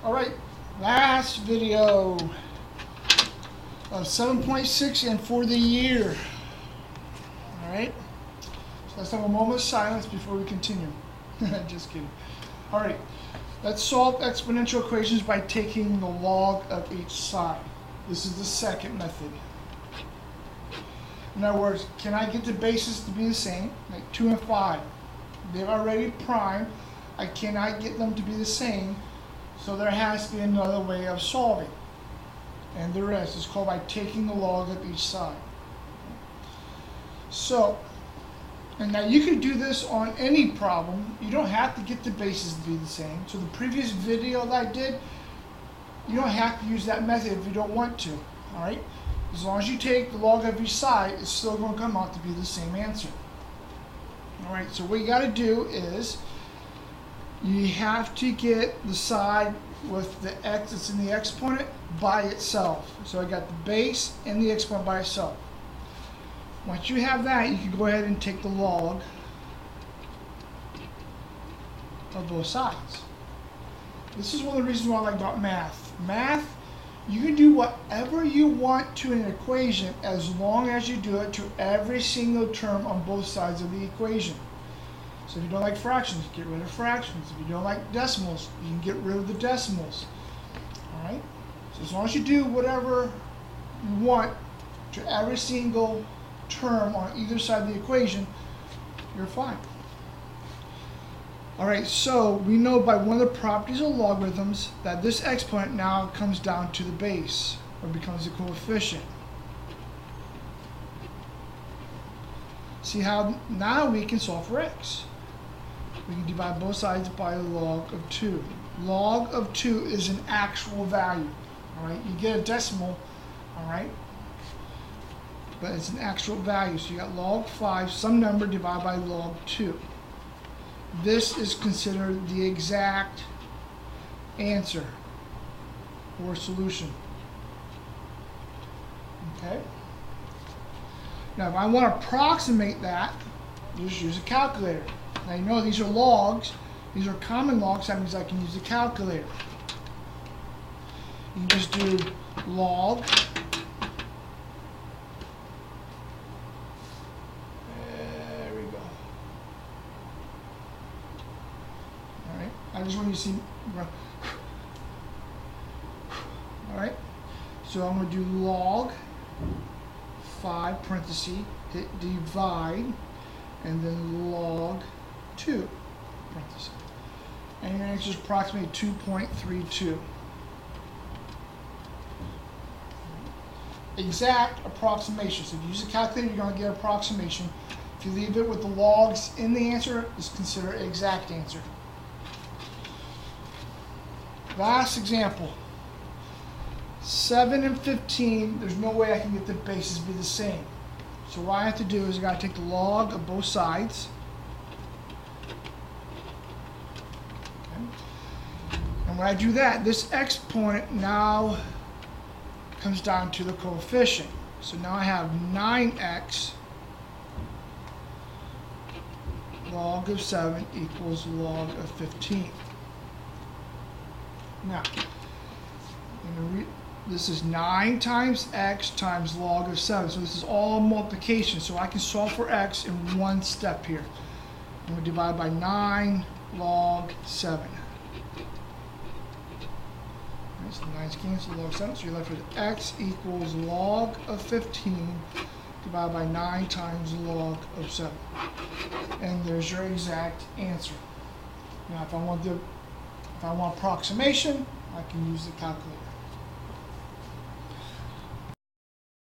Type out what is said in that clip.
Alright, last video of 7.6 and for the year. Alright, so let's have a moment of silence before we continue. Just kidding. Alright, let's solve exponential equations by taking the log of each side. This is the second method. In other words, can I get the bases to be the same, like 2 and 5? They're already prime. I cannot get them to be the same, so there has to be another way of solving. And there is. It's called by taking the log of each side. So, and now you can do this on any problem. You don't have to get the bases to be the same. So the previous video that I did, you don't have to use that method if you don't want to. Alright? As long as you take the log of each side, it's still going to come out to be the same answer. Alright, so what you got to do is you have to get the side with the x that's in the exponent by itself. So I got the base and the exponent by itself. Once you have that, you can go ahead and take the log of both sides. This is one of the reasons why I like about math. Math, you can do whatever you want to in an equation as long as you do it to every single term on both sides of the equation. So if you don't like fractions, get rid of fractions. If you don't like decimals, you can get rid of the decimals. Alright? So as long as you do whatever you want to every single term on either side of the equation, you're fine. Alright, so we know by one of the properties of logarithms that this exponent now comes down to the base, or becomes a coefficient. See how now we can solve for x. We can divide both sides by the log of 2. Log of 2 is an actual value. Alright, you get a decimal, alright, but it's an actual value. So you got log 5, some number divided by log 2. This is considered the exact answer or solution. Okay? Now if I want to approximate that, just use a calculator. Now you know these are logs. These are common logs. That means I can use a calculator. You can just do log. There we go. Alright. I just want you to see. Alright. So I'm going to do log 5 parenthesis, hit divide, and then log 2 parenthesis. And your answer is approximately 2.32. Exact approximation. So if you use a calculator, you're going to get an approximation. If you leave it with the logs in the answer, it's considered an exact answer. Last example. 7 and 15, there's no way I can get the bases to be the same. So what I have to do is I got to take the log of both sides. Okay. And when I do that, this exponent now comes down to the coefficient. So now I have 9x log of 7 equals log of 15. Now, this is 9 times x times log of 7. So this is all multiplication. So I can solve for x in one step here. I'm going to divide by 9 log 7. Right, so 9's cancel log 7. So you're left with x equals log of 15 divided by 9 times log of 7. And there's your exact answer. Now if I want approximation, I can use the calculator.